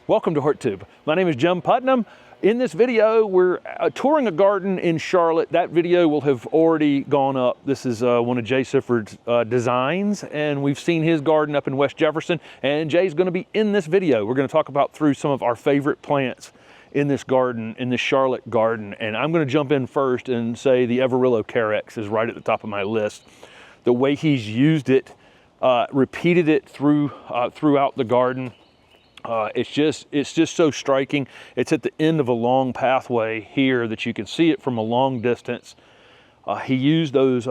Welcome to HortTube. My name is Jim Putnam. In this video, we're touring a garden in Charlotte. That video will have already gone up. This is one of Jay Sifford's designs, and we've seen his garden up in West Jefferson, and Jay's gonna be in this video. We're gonna talk about through some of our favorite plants in this garden, in this Charlotte garden. And I'm gonna jump in first and say the Everillo Carex is right at the top of my list. The way he's used it, repeated it throughout the garden. It's just so striking. It's at the end of a long pathway here that you can see it from a long distance. He used those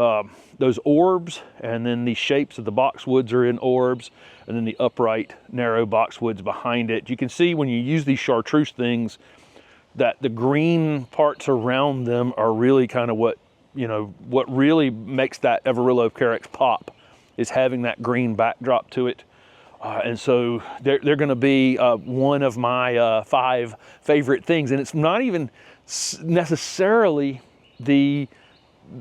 orbs, and then the shapes of the boxwoods are in orbs, and then the upright narrow boxwoods behind it. You can see when you use these chartreuse things that the green parts around them are really kind of what really makes that Everillo Carex pop, is having that green backdrop to it. And so they're going to be one of my 5 favorite things. And it's not even necessarily the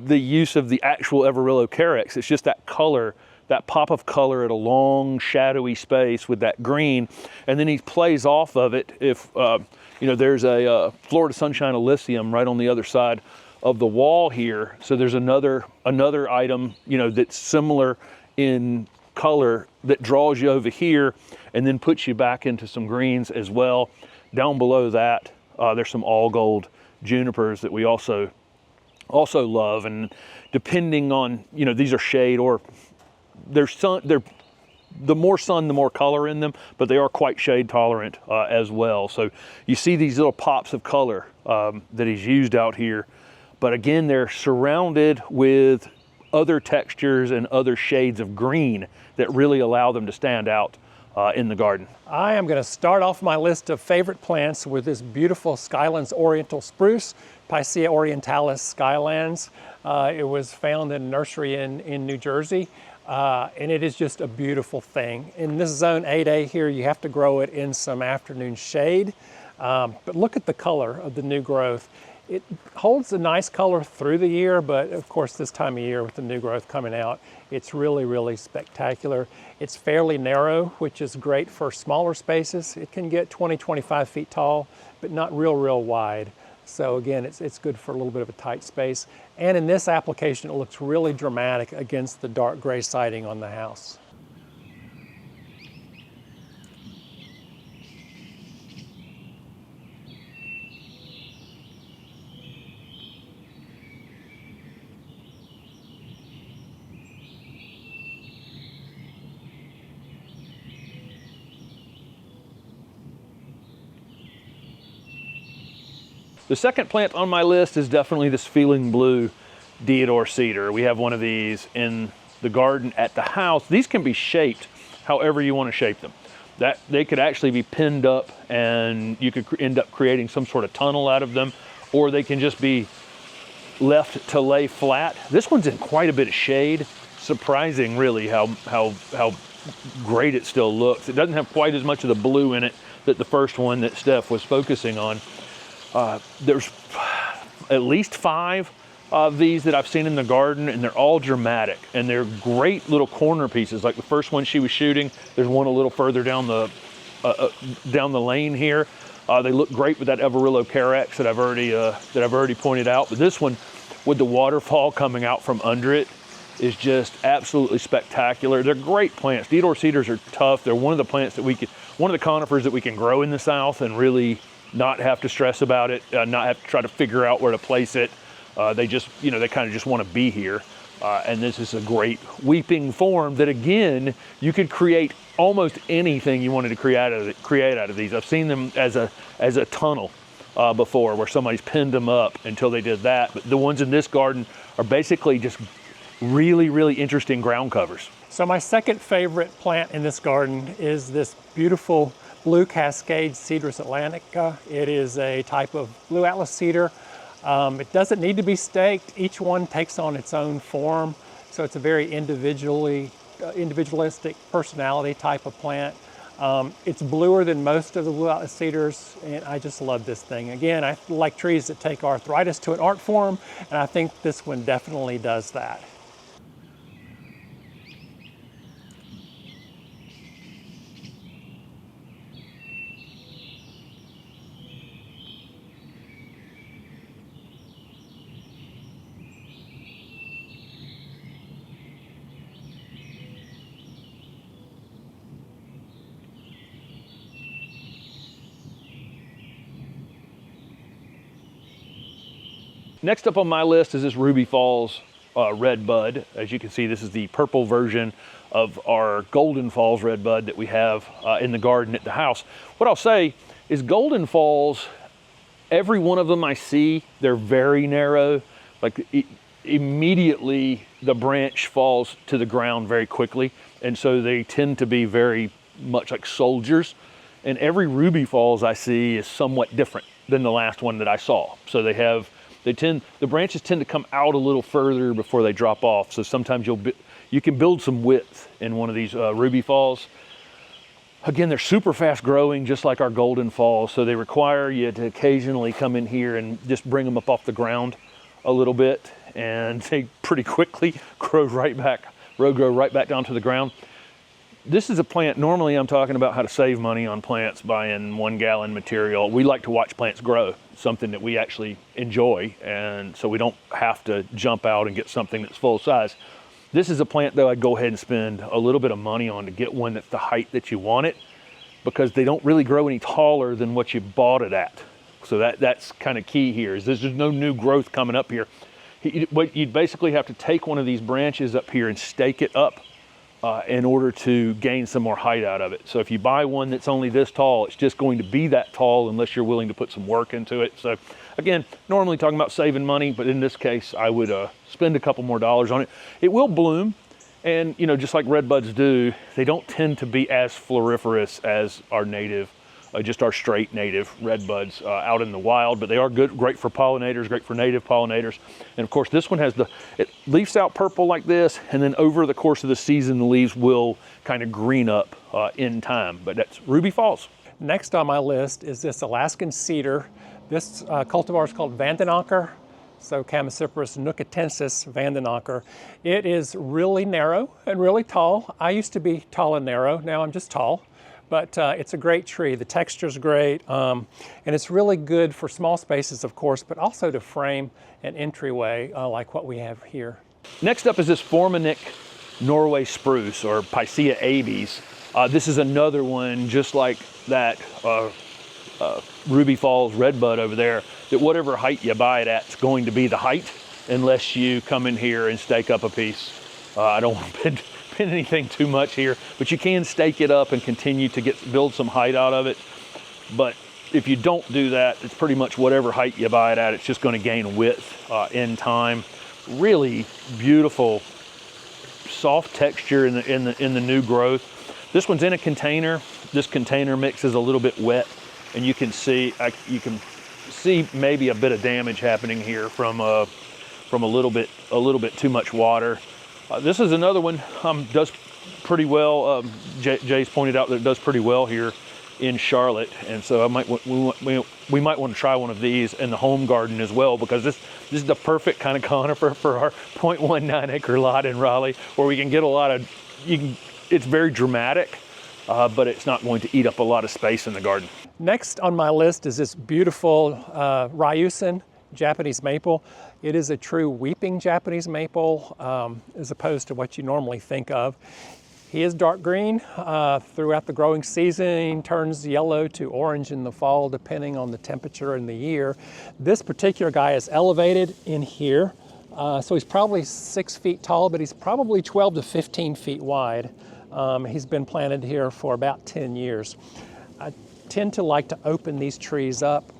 use of the actual Everillo Carex. It's just that color, that pop of color at a long shadowy space with that green. And then he plays off of it. If there's a Florida Sunshine Elysium right on the other side of the wall here. So there's another item that's similar in color that draws you over here and then puts you back into some greens as well. Down below that, there's some all gold junipers that we also love. And depending on, these are shade, or the more sun, the more color in them, but they are quite shade tolerant as well. So you see these little pops of color that he's used out here. But again, they're surrounded with other textures and other shades of green that really allow them to stand out in the garden. I am going to start off my list of favorite plants with this beautiful Skylands Oriental spruce, Picea orientalis Skylands. It was found in a nursery in New Jersey, and it is just a beautiful thing. In this zone 8A here, you have to grow it in some afternoon shade, but look at the color of the new growth. It holds a nice color through the year, but of course this time of year with the new growth coming out, it's really, really spectacular. It's fairly narrow, which is great for smaller spaces. It can get 20, 25 feet tall, but not real wide. So again, it's good for a little bit of a tight space. And in this application, it looks really dramatic against the dark gray siding on the house. The second plant on my list is definitely this feeling blue deodor cedar. We have one of these in the garden at the house. These can be shaped however you want to shape them. That they could actually be pinned up, and you could end up creating some sort of tunnel out of them, or they can just be left to lay flat. This one's in quite a bit of shade. Surprising, really, how great it still looks. It doesn't have quite as much of the blue in it that the first one that Steph was focusing on. There's at least 5 of these that I've seen in the garden, and they're all dramatic, and they're great little corner pieces. Like the first one she was shooting, there's one a little further down the lane here. They look great with that Everillo Carex that I've already pointed out. But this one, with the waterfall coming out from under it, is just absolutely spectacular. They're great plants. Deodor cedars are tough. They're one of the plants that one of the conifers that we can grow in the South and really not have to stress about it, not have to try to figure out where to place it. They just, they kind of just want to be here. And this is a great weeping form that, again, you could create almost anything you wanted to create out of these. I've seen them as a tunnel before, where somebody's pinned them up until they did that. But the ones in this garden are basically just really interesting ground covers. So my second favorite plant in this garden is this beautiful blue Cascade Cedrus atlantica. It is a type of blue Atlas cedar. It doesn't need to be staked. Each one takes on its own form. So it's a very individualistic personality type of plant. It's bluer than most of the blue Atlas cedars, and I just love this thing. Again, I like trees that take arthritis to an art form, and I think this one definitely does that. Next up on my list is this Ruby Falls redbud. As you can see, this is the purple version of our Golden Falls redbud that we have in the garden at the house. What I'll say is Golden Falls, every one of them I see, they're very narrow. Like immediately the branch falls to the ground very quickly. And so they tend to be very much like soldiers. And every Ruby Falls I see is somewhat different than the last one that I saw. So the branches tend to come out a little further before they drop off. So sometimes you can build some width in one of these Ruby Falls. Again, they're super fast growing, just like our Golden Falls. So they require you to occasionally come in here and just bring them up off the ground a little bit. And they pretty quickly grow right back down to the ground. This is a plant, normally I'm talking about how to save money on plants, buying 1 gallon material. We like to watch plants grow, something that we actually enjoy, and so we don't have to jump out and get something that's full size. This is a plant though I'd go ahead and spend a little bit of money on to get one that's the height that you want it, because they don't really grow any taller than what you bought it at. So that's kind of key here, is there's no new growth coming up here. You'd basically have to take one of these branches up here and stake it up in order to gain some more height out of it. So if you buy one that's only this tall, it's just going to be that tall unless you're willing to put some work into it. So again, normally talking about saving money, but in this case, I would spend a couple more dollars on it. It will bloom, and just like redbuds do, they don't tend to be as floriferous as our native, just our straight native redbuds out in the wild, but they are great for pollinators, great for native pollinators. And of course, this one has it leaves out purple like this, and then over the course of the season, the leaves will kind of green up in time, but that's Ruby Falls. Next on my list is this Alaskan cedar. This cultivar is called Vandenanker, so Chamaecyparis nookatensis Vandenanker. It is really narrow and really tall. I used to be tall and narrow, now I'm just tall. But it's a great tree. The texture's great, and it's really good for small spaces, of course, but also to frame an entryway like what we have here. Next up is this Formanek Norway spruce, or Picea abies. This is another one, just like that Ruby Falls redbud over there, that whatever height you buy it at, it's going to be the height, unless you come in here and stake up a piece. I don't want to pin anything too much here, but you can stake it up and continue to build some height out of it. But if you don't do that, it's pretty much whatever height you buy it at, it's just going to gain width in time. Really beautiful, soft texture in the new growth. This one's in a container. This container mix is a little bit wet, and you can see maybe a bit of damage happening here from a little bit too much water. This is another one, does pretty well. Jay's pointed out that it does pretty well here in Charlotte, and so we might want to try one of these in the home garden as well, because this is the perfect kind of conifer for our 0.19 acre lot in Raleigh, where we can get a lot of, it's very dramatic, but it's not going to eat up a lot of space in the garden. Next on my list is this beautiful Ryusen Japanese maple. It is a true weeping Japanese maple, as opposed to what you normally think of. He is dark green throughout the growing season, turns yellow to orange in the fall, depending on the temperature and the year. This particular guy is elevated in here, so he's probably 6 feet tall, but he's probably 12 to 15 feet wide. He's been planted here for about 10 years. I tend to like to open these trees up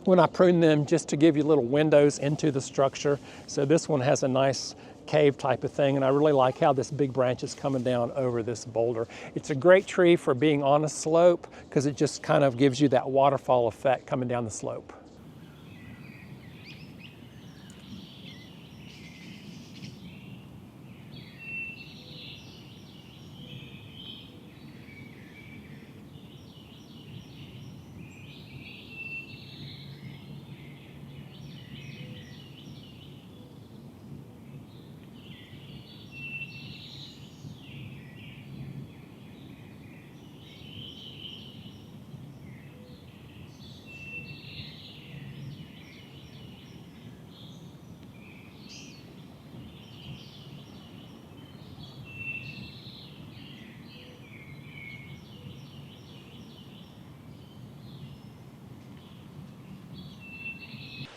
when I prune them, just to give you little windows into the structure. So this one has a nice cave type of thing, and I really like how this big branch is coming down over this boulder. It's a great tree for being on a slope, because it just kind of gives you that waterfall effect coming down the slope.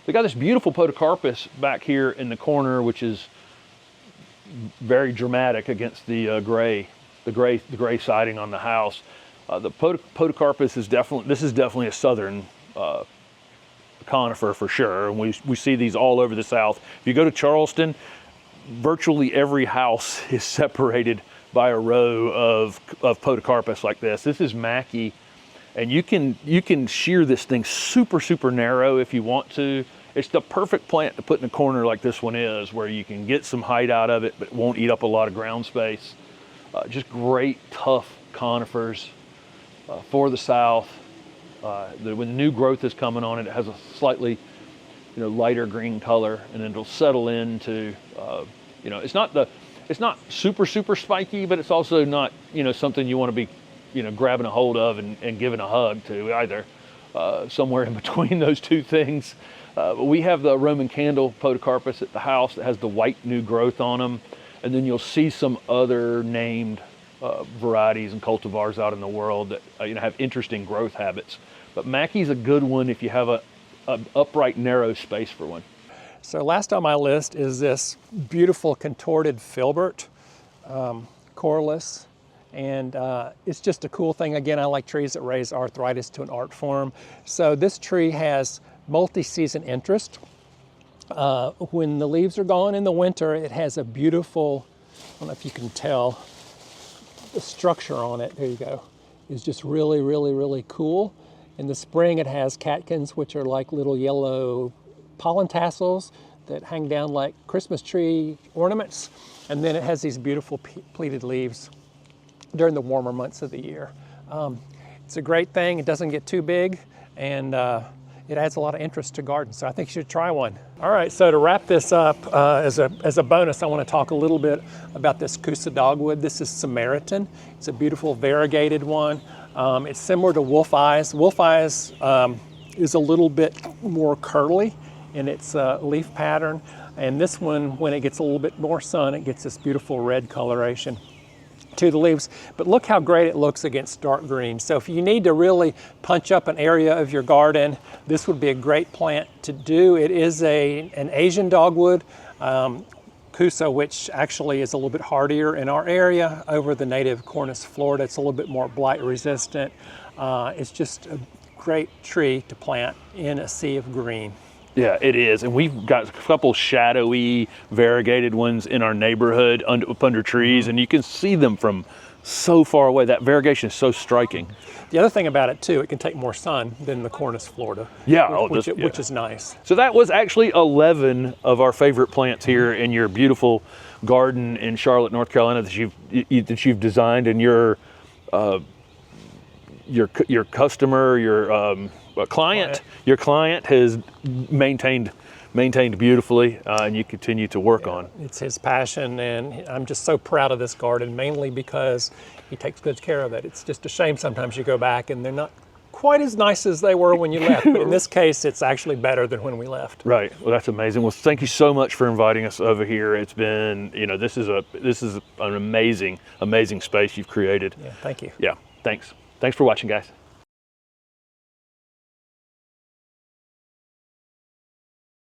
We got this beautiful podocarpus back here in the corner, which is very dramatic against the gray siding on the house. The podocarpus is definitely a southern conifer for sure, and we see these all over the South. If you go to Charleston, virtually every house is separated by a row of podocarpus like this. This is Maki, and you can shear this thing super narrow if you want to. It's the perfect plant to put in a corner like this one is, where you can get some height out of it, but it won't eat up a lot of ground space. Just great, tough conifers for the South. When new growth is coming on it, it has a slightly, lighter green color, and then it'll settle into, it's not super spiky, but it's also not, something you want to be, grabbing a hold of and giving a hug to either. Somewhere in between those two things. But we have the Roman candle podocarpus at the house that has the white new growth on them, and then you'll see some other named varieties and cultivars out in the world that have interesting growth habits. But Maki's a good one if you have a upright, narrow space for one. So last on my list is this beautiful contorted filbert, coreless, and it's just a cool thing. Again, I like trees that raise arthritis to an art form. So this tree has multi-season interest. When the leaves are gone in the winter, it has a beautiful, I don't know if you can tell, the structure on it, there you go, is just really cool. In the spring, it has catkins, which are like little yellow pollen tassels that hang down like Christmas tree ornaments. And then it has these beautiful pleated leaves during the warmer months of the year. It's a great thing. It doesn't get too big, and it adds a lot of interest to gardens. So I think you should try one. All right, so to wrap this up, as a bonus, I want to talk a little bit about this Kousa dogwood. This is Samaritan. It's a beautiful variegated one. It's similar to wolf eyes. Wolf eyes is a little bit more curly in its leaf pattern. And this one, when it gets a little bit more sun, it gets this beautiful red coloration to the leaves. But look how great it looks against dark green. So if you need to really punch up an area of your garden, this would be a great plant to do. It is an Asian dogwood, Kousa, which actually is a little bit hardier in our area over the native Cornus Florida. It's a little bit more blight resistant. It's just a great tree to plant in a sea of green. Yeah, it is. And we've got a couple shadowy, variegated ones in our neighborhood up under trees, and you can see them from so far away. That variegation is so striking. The other thing about it too, it can take more sun than the Cornus Florida, yeah, which is nice. So that was actually 11 of our favorite plants here in your beautiful garden in Charlotte, North Carolina that you've designed, and your customer, your client has maintained beautifully, and you continue to work on. It's his passion, and I'm just so proud of this garden, mainly because he takes good care of it. It's just a shame sometimes you go back and they're not quite as nice as they were when you left. But in this case, it's actually better than when we left. Right. Well, that's amazing. Well, thank you so much for inviting us over here. It's been, this is an amazing space you've created. Yeah, thank you. Yeah, thanks for watching, guys.